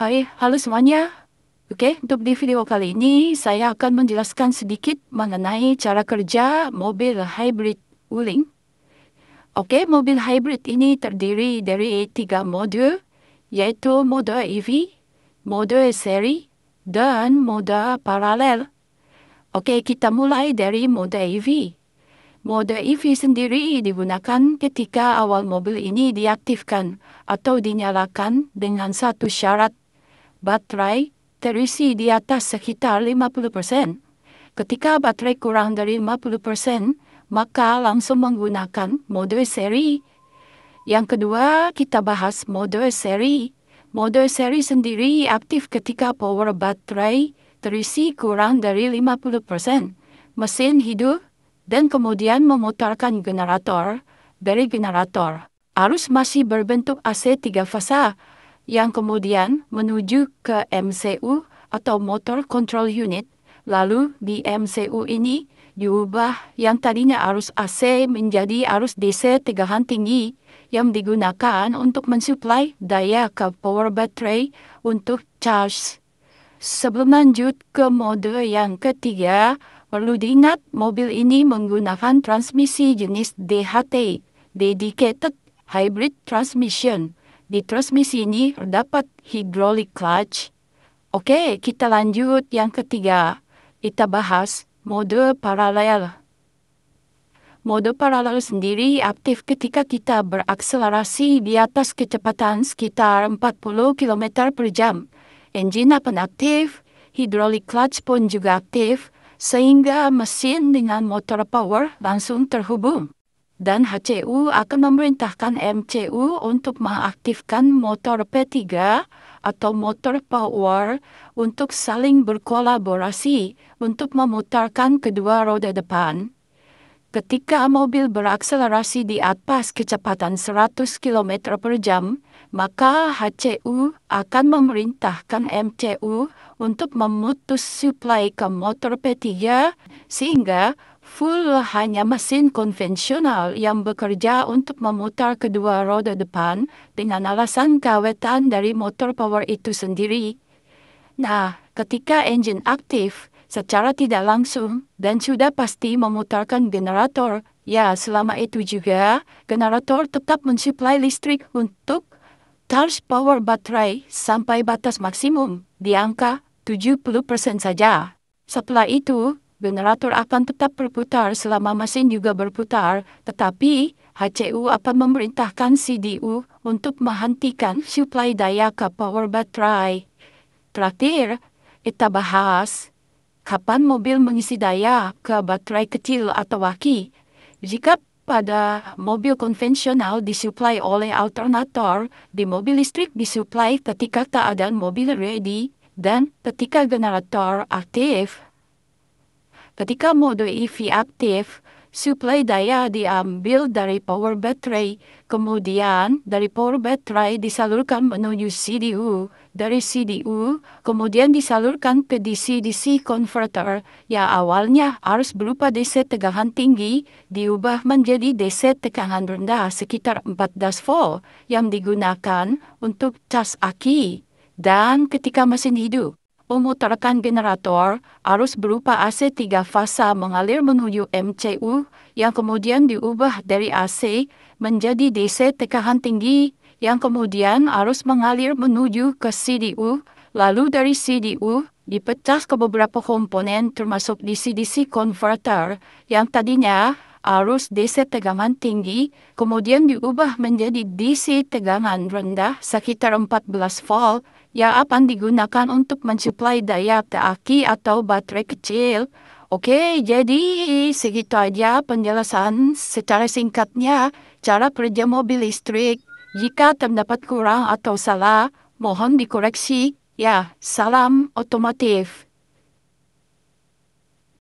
Hai, halo semuanya. Oke, untuk di video kali ini saya akan menjelaskan sedikit mengenai cara kerja mobil hybrid Wuling. Oke, mobil hybrid ini terdiri dari 3 mode, yaitu mode EV, mode seri, dan mode paralel. Oke, kita mulai dari mode EV. Mode EV sendiri digunakan ketika awal mobil ini diaktifkan atau dinyalakan dengan satu syarat. Baterai terisi di atas sekitar 50%. Ketika baterai kurang dari 50%, maka langsung menggunakan mode seri. Yang kedua, kita bahas mode seri. Mode seri sendiri aktif ketika power baterai terisi kurang dari 50%. Mesin hidup dan kemudian memutarkan generator. Dari generator, arus masih berbentuk AC 3 fasa yang kemudian menuju ke MCU atau Motor Control Unit. Lalu di MCU ini diubah yang tadinya arus AC menjadi arus DC tegangan tinggi yang digunakan untuk mensuplai daya ke power battery untuk charge. Sebelum lanjut ke mode yang ketiga, perlu diingat mobil ini menggunakan transmisi jenis DHT, Dedicated Hybrid Transmission. Di transmisi ini terdapat hydraulic clutch. Oke, kita lanjut yang ketiga. Kita bahas mode paralel. Mode paralel sendiri aktif ketika kita berakselerasi di atas kecepatan sekitar 40 km per jam. Engine akan aktif, hydraulic clutch pun juga aktif, sehingga mesin dengan motor power langsung terhubung. Dan HCU akan memerintahkan MCU untuk mengaktifkan motor P3 atau motor power untuk saling berkolaborasi untuk memutarkan kedua roda depan. Ketika mobil berakselerasi di atas kecepatan 100 km per jam, maka HCU akan memerintahkan MCU untuk memutus suplai ke motor P3 sehingga full hanya mesin konvensional yang bekerja untuk memutar kedua roda depan dengan alasan keawetan dari motor power itu sendiri. Nah, ketika engine aktif secara tidak langsung dan sudah pasti memutarkan generator, ya selama itu juga generator tetap mensuplai listrik untuk charge power baterai sampai batas maksimum di angka 70% saja. Setelah itu, generator akan tetap berputar selama mesin juga berputar, tetapi HCU akan memerintahkan CDU untuk menghentikan suplai daya ke power baterai. Terakhir, kita bahas kapan mobil mengisi daya ke baterai kecil atau aki. Jika pada mobil konvensional disuplai oleh alternator, di mobil listrik disuplai ketika keadaan mobil ready dan ketika generator aktif. Ketika mode EV aktif, suplai daya diambil dari power battery, kemudian dari power battery disalurkan menuju CDU, dari CDU kemudian disalurkan ke DC-DC converter yang awalnya harus berupa DC tegangan tinggi diubah menjadi DC tegangan rendah sekitar 14 volt yang digunakan untuk cas aki. Dan ketika mesin hidup, memutarkan generator, arus berupa AC 3 fasa mengalir menuju MCU yang kemudian diubah dari AC menjadi DC tegangan tinggi yang kemudian arus mengalir menuju ke CDU, lalu dari CDU dipecah ke beberapa komponen termasuk DC-DC converter yang tadinya arus DC tegangan tinggi kemudian diubah menjadi DC tegangan rendah sekitar 14 volt yang akan digunakan untuk mensuplai daya ke aki atau baterai kecil. Oke, jadi segitu aja penjelasan secara singkatnya cara kerja mobil listrik. Jika terdapat kurang atau salah, mohon dikoreksi. Ya, salam otomotif.